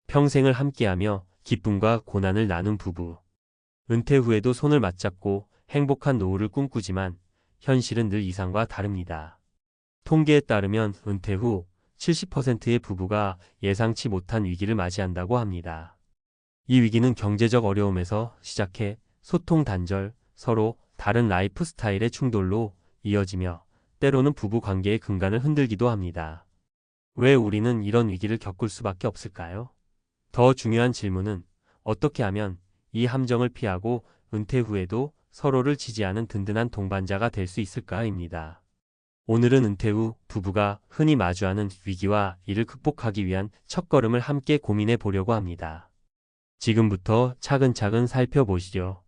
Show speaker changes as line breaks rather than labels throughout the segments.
평생을 함께하며 기쁨과 고난을 나눈 부부. 은퇴 후에도 손을 맞잡고 행복한 노후를 꿈꾸지만 현실은 늘 이상과 다릅니다. 통계에 따르면 은퇴 후 70%의 부부가 예상치 못한 위기를 맞이한다고 합니다. 이 위기는 경제적 어려움에서 시작해 소통 단절, 서로 다른 라이프 스타일의 충돌로 이어지며 때로는 부부 관계의 근간을 흔들기도 합니다. 왜 우리는 이런 위기를 겪을 수밖에 없을까요? 더 중요한 질문은 어떻게 하면 이 함정을 피하고 은퇴 후에도 서로를 지지하는 든든한 동반자가 될 수 있을까입니다. 오늘은 은퇴 후 부부가 흔히 마주하는 위기와 이를 극복하기 위한 첫걸음을 함께 고민해 보려고 합니다. 지금부터 차근차근 살펴보시죠.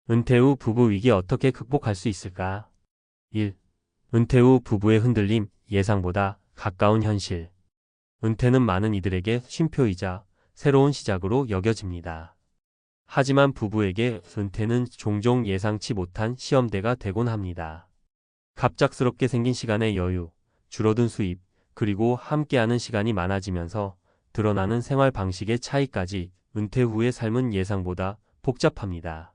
은퇴 후 부부 위기 어떻게 극복할 수 있을까? 1. 은퇴 후 부부의 흔들림, 예상보다 가까운 현실. 은퇴는 많은 이들에게 쉼표이자 새로운 시작으로 여겨집니다. 하지만 부부에게 은퇴는 종종 예상치 못한 시험대가 되곤 합니다. 갑작스럽게 생긴 시간의 여유, 줄어든 수입, 그리고 함께하는 시간이 많아지면서 드러나는 생활 방식의 차이까지 은퇴 후의 삶은 예상보다 복잡합니다.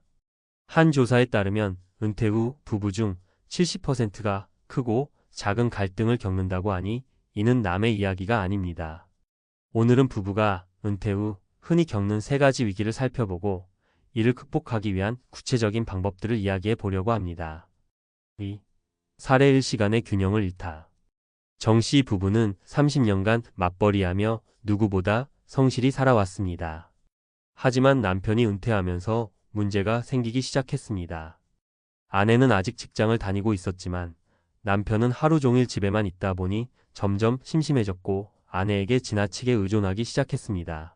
한 조사에 따르면 은퇴 후 부부 중 70%가 크고 작은 갈등을 겪는다고 하니 이는 남의 이야기가 아닙니다. 오늘은 부부가 은퇴 후 흔히 겪는 세 가지 위기를 살펴보고 이를 극복하기 위한 구체적인 방법들을 이야기해 보려고 합니다. 2. 살해 1시간의 균형을 잃다. 정씨 부부는 30년간 맞벌이하며 누구보다 성실히 살아왔습니다. 하지만 남편이 은퇴하면서 문제가 생기기 시작했습니다. 아내는 아직 직장을 다니고 있었지만 남편은 하루 종일 집에만 있다 보니 점점 심심해졌고 아내에게 지나치게 의존하기 시작했습니다.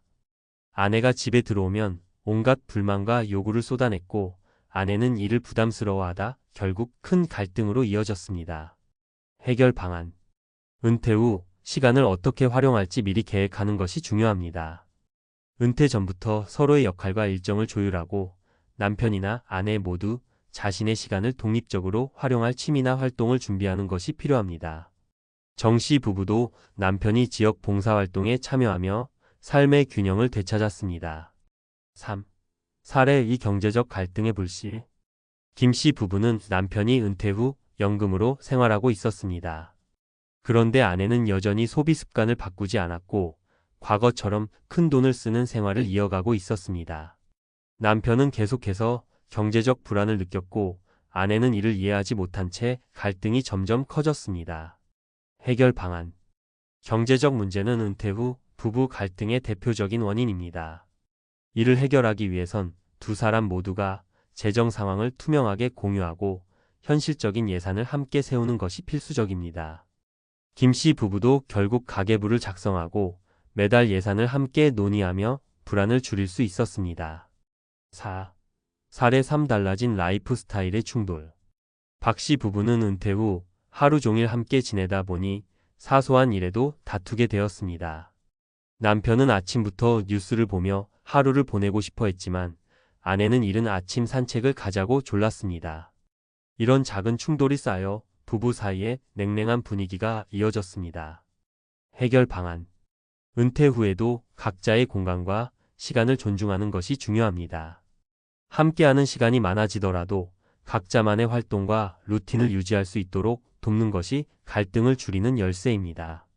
아내가 집에 들어오면 온갖 불만과 요구를 쏟아냈고 아내는 이를 부담스러워하다 결국 큰 갈등으로 이어졌습니다. 해결 방안. 은퇴 후 시간을 어떻게 활용할지 미리 계획하는 것이 중요합니다. 은퇴 전부터 서로의 역할과 일정을 조율하고 남편이나 아내 모두 자신의 시간을 독립적으로 활용할 취미나 활동을 준비하는 것이 필요합니다. 정씨 부부도 남편이 지역 봉사활동에 참여하며 삶의 균형을 되찾았습니다. 3. 사례 2. 경제적 갈등의 불씨. 김씨 부부는 남편이 은퇴 후 연금으로 생활하고 있었습니다. 그런데 아내는 여전히 소비 습관을 바꾸지 않았고 과거처럼 큰 돈을 쓰는 생활을 이어가고 있었습니다. 남편은 계속해서 경제적 불안을 느꼈고 아내는 이를 이해하지 못한 채 갈등이 점점 커졌습니다. 해결 방안. 경제적 문제는 은퇴 후 부부 갈등의 대표적인 원인입니다. 이를 해결하기 위해선 두 사람 모두가 재정 상황을 투명하게 공유하고 현실적인 예산을 함께 세우는 것이 필수적입니다. 김씨 부부도 결국 가계부를 작성하고 매달 예산을 함께 논의하며 불안을 줄일 수 있었습니다. 4. 사례 3. 달라진 라이프 스타일의 충돌. 박씨 부부는 은퇴 후 하루 종일 함께 지내다 보니 사소한 일에도 다투게 되었습니다. 남편은 아침부터 뉴스를 보며 하루를 보내고 싶어 했지만 아내는 이른 아침 산책을 가자고 졸랐습니다. 이런 작은 충돌이 쌓여 부부 사이에 냉랭한 분위기가 이어졌습니다. 해결 방안. 은퇴 후에도 각자의 공간과 시간을 존중하는 것이 중요합니다. 함께하는 시간이 많아지더라도 각자만의 활동과 루틴을 유지할 수 있도록 돕는 것이 갈등을 줄이는 열쇠입니다.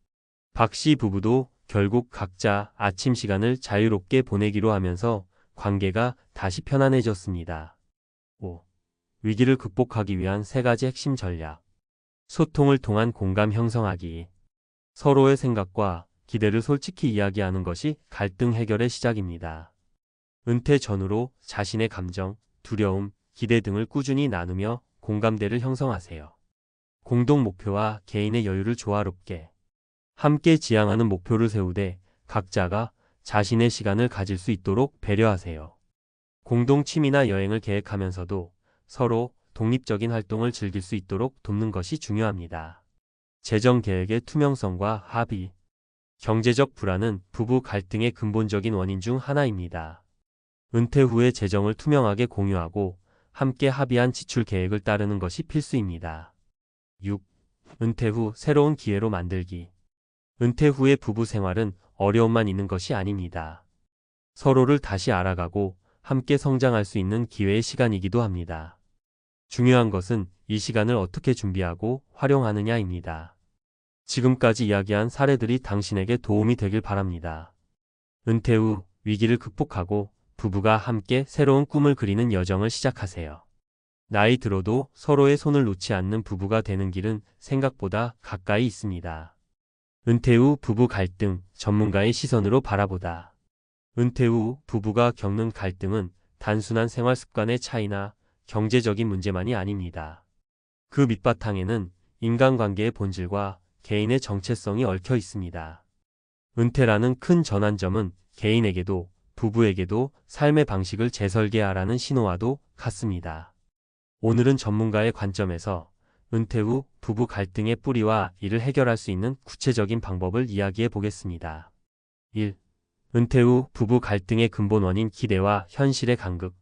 박씨 부부도 결국 각자 아침 시간을 자유롭게 보내기로 하면서 관계가 다시 편안해졌습니다. 5. 위기를 극복하기 위한 세 가지 핵심 전략. 소통을 통한 공감 형성하기. 서로의 생각과 기대를 솔직히 이야기하는 것이 갈등 해결의 시작입니다. 은퇴 전후로 자신의 감정, 두려움, 기대 등을 꾸준히 나누며 공감대를 형성하세요. 공동 목표와 개인의 여유를 조화롭게. 함께 지향하는 목표를 세우되 각자가 자신의 시간을 가질 수 있도록 배려하세요. 공동 취미나 여행을 계획하면서도 서로 독립적인 활동을 즐길 수 있도록 돕는 것이 중요합니다. 재정 계획의 투명성과 합의. 경제적 불안은 부부 갈등의 근본적인 원인 중 하나입니다. 은퇴 후에 재정을 투명하게 공유하고 함께 합의한 지출 계획을 따르는 것이 필수입니다. 6. 은퇴 후 새로운 기회로 만들기. 은퇴 후의 부부 생활은 어려움만 있는 것이 아닙니다. 서로를 다시 알아가고 함께 성장할 수 있는 기회의 시간이기도 합니다. 중요한 것은 이 시간을 어떻게 준비하고 활용하느냐입니다. 지금까지 이야기한 사례들이 당신에게 도움이 되길 바랍니다. 은퇴 후 위기를 극복하고 부부가 함께 새로운 꿈을 그리는 여정을 시작하세요. 나이 들어도 서로의 손을 놓지 않는 부부가 되는 길은 생각보다 가까이 있습니다. 은퇴 후 부부 갈등, 전문가의 시선으로 바라보다. 은퇴 후 부부가 겪는 갈등은 단순한 생활 습관의 차이나 경제적인 문제만이 아닙니다. 그 밑바탕에는 인간관계의 본질과 개인의 정체성이 얽혀 있습니다. 은퇴라는 큰 전환점은 개인에게도 부부에게도 삶의 방식을 재설계하라는 신호와도 같습니다. 오늘은 전문가의 관점에서 은퇴 후 부부 갈등의 뿌리와 이를 해결할 수 있는 구체적인 방법을 이야기해 보겠습니다. 1. 은퇴 후 부부 갈등의 근본 원인 기대와 현실의 간극.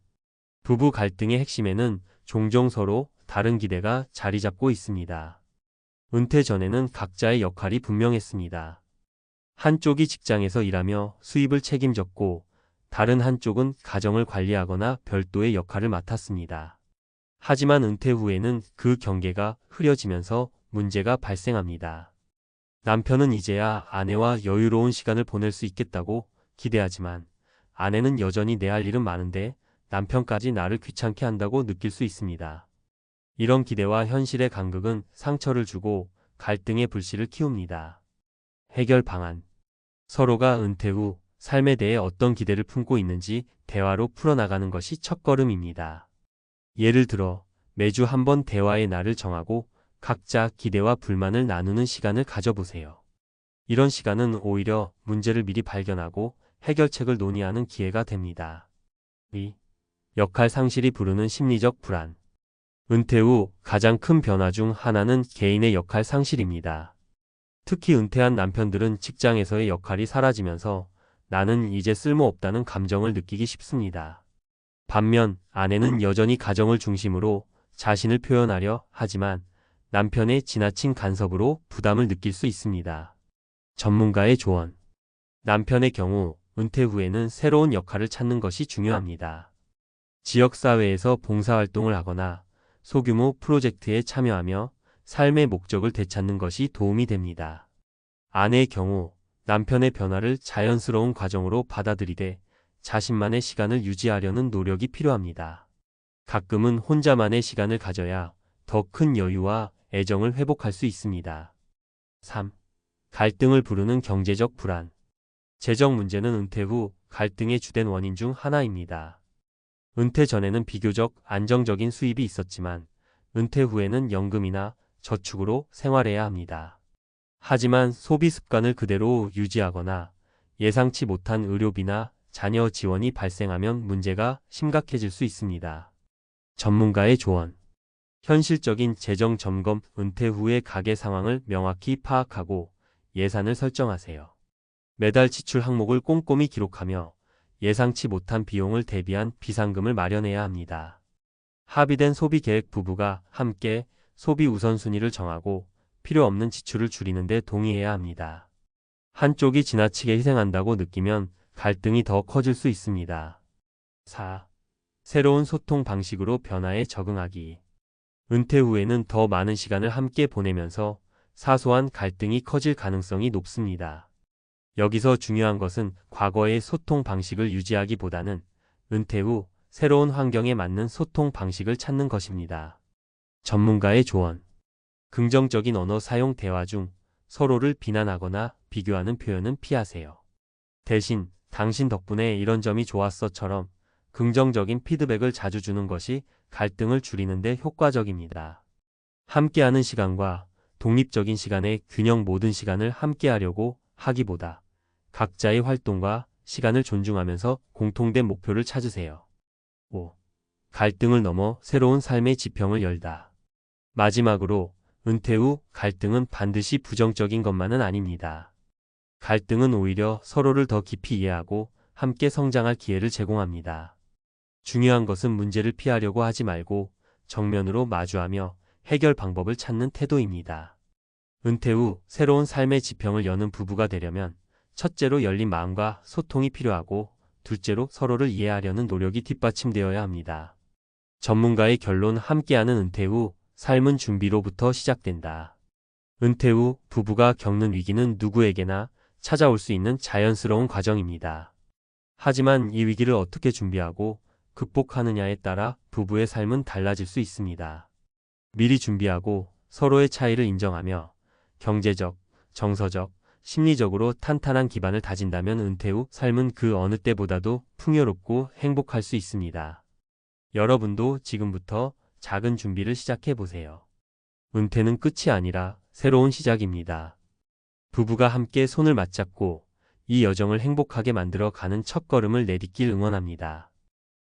부부 갈등의 핵심에는 종종 서로 다른 기대가 자리 잡고 있습니다. 은퇴 전에는 각자의 역할이 분명했습니다. 한쪽이 직장에서 일하며 수입을 책임졌고 다른 한쪽은 가정을 관리하거나 별도의 역할을 맡았습니다. 하지만 은퇴 후에는 그 경계가 흐려지면서 문제가 발생합니다. 남편은 이제야 아내와 여유로운 시간을 보낼 수 있겠다고 기대하지만 아내는 여전히 내 할 일은 많은데 남편까지 나를 귀찮게 한다고 느낄 수 있습니다. 이런 기대와 현실의 간극은 상처를 주고 갈등의 불씨를 키웁니다. 해결 방안. 서로가 은퇴 후 삶에 대해 어떤 기대를 품고 있는지 대화로 풀어나가는 것이 첫걸음입니다. 예를 들어 매주 한 번 대화의 날을 정하고 각자 기대와 불만을 나누는 시간을 가져보세요. 이런 시간은 오히려 문제를 미리 발견하고 해결책을 논의하는 기회가 됩니다. 2. 역할 상실이 부르는 심리적 불안. 은퇴 후 가장 큰 변화 중 하나는 개인의 역할 상실입니다. 특히 은퇴한 남편들은 직장에서의 역할이 사라지면서 나는 이제 쓸모없다는 감정을 느끼기 쉽습니다. 반면 아내는 여전히 가정을 중심으로 자신을 표현하려 하지만 남편의 지나친 간섭으로 부담을 느낄 수 있습니다. 전문가의 조언. 남편의 경우 은퇴 후에는 새로운 역할을 찾는 것이 중요합니다. 지역사회에서 봉사활동을 하거나 소규모 프로젝트에 참여하며 삶의 목적을 되찾는 것이 도움이 됩니다. 아내의 경우 남편의 변화를 자연스러운 과정으로 받아들이되 자신만의 시간을 유지하려는 노력이 필요합니다. 가끔은 혼자만의 시간을 가져야 더 큰 여유와 애정을 회복할 수 있습니다. 3. 갈등을 부르는 경제적 불안. 재정 문제는 은퇴 후 갈등의 주된 원인 중 하나입니다. 은퇴 전에는 비교적 안정적인 수입이 있었지만 은퇴 후에는 연금이나 저축으로 생활해야 합니다. 하지만 소비 습관을 그대로 유지하거나 예상치 못한 의료비나 자녀 지원이 발생하면 문제가 심각해질 수 있습니다. 전문가의 조언. 현실적인 재정 점검. 은퇴 후의 가계 상황을 명확히 파악하고 예산을 설정하세요. 매달 지출 항목을 꼼꼼히 기록하며 예상치 못한 비용을 대비한 비상금을 마련해야 합니다. 합의된 소비 계획. 부부가 함께 소비 우선순위를 정하고 필요 없는 지출을 줄이는 데 동의해야 합니다. 한쪽이 지나치게 희생한다고 느끼면 갈등이 더 커질 수 있습니다. 4. 새로운 소통 방식으로 변화에 적응하기. 은퇴 후에는 더 많은 시간을 함께 보내면서 사소한 갈등이 커질 가능성이 높습니다. 여기서 중요한 것은 과거의 소통 방식을 유지하기보다는 은퇴 후 새로운 환경에 맞는 소통 방식을 찾는 것입니다. 전문가의 조언. 긍정적인 언어 사용. 대화 중 서로를 비난하거나 비교하는 표현은 피하세요. 대신 당신 덕분에 이런 점이 좋았어처럼 긍정적인 피드백을 자주 주는 것이 갈등을 줄이는 데 효과적입니다. 함께하는 시간과 독립적인 시간의 균형. 모든 시간을 함께하려고 하기보다 각자의 활동과 시간을 존중하면서 공통된 목표를 찾으세요. 5. 갈등을 넘어 새로운 삶의 지평을 열다. 마지막으로 은퇴 후 갈등은 반드시 부정적인 것만은 아닙니다. 갈등은 오히려 서로를 더 깊이 이해하고 함께 성장할 기회를 제공합니다. 중요한 것은 문제를 피하려고 하지 말고 정면으로 마주하며 해결 방법을 찾는 태도입니다. 은퇴 후 새로운 삶의 지평을 여는 부부가 되려면 첫째로 열린 마음과 소통이 필요하고 둘째로 서로를 이해하려는 노력이 뒷받침되어야 합니다. 전문가의 결론 함께하는 은퇴 후 삶은 준비로부터 시작된다. 은퇴 후 부부가 겪는 위기는 누구에게나 찾아올 수 있는 자연스러운 과정입니다. 하지만 이 위기를 어떻게 준비하고 극복하느냐에 따라 부부의 삶은 달라질 수 있습니다. 미리 준비하고 서로의 차이를 인정하며 경제적, 정서적, 심리적으로 탄탄한 기반을 다진다면 은퇴 후 삶은 그 어느 때보다도 풍요롭고 행복할 수 있습니다. 여러분도 지금부터 작은 준비를 시작해 보세요. 은퇴는 끝이 아니라 새로운 시작입니다. 부부가 함께 손을 맞잡고 이 여정을 행복하게 만들어 가는 첫걸음을 내딛길 응원합니다.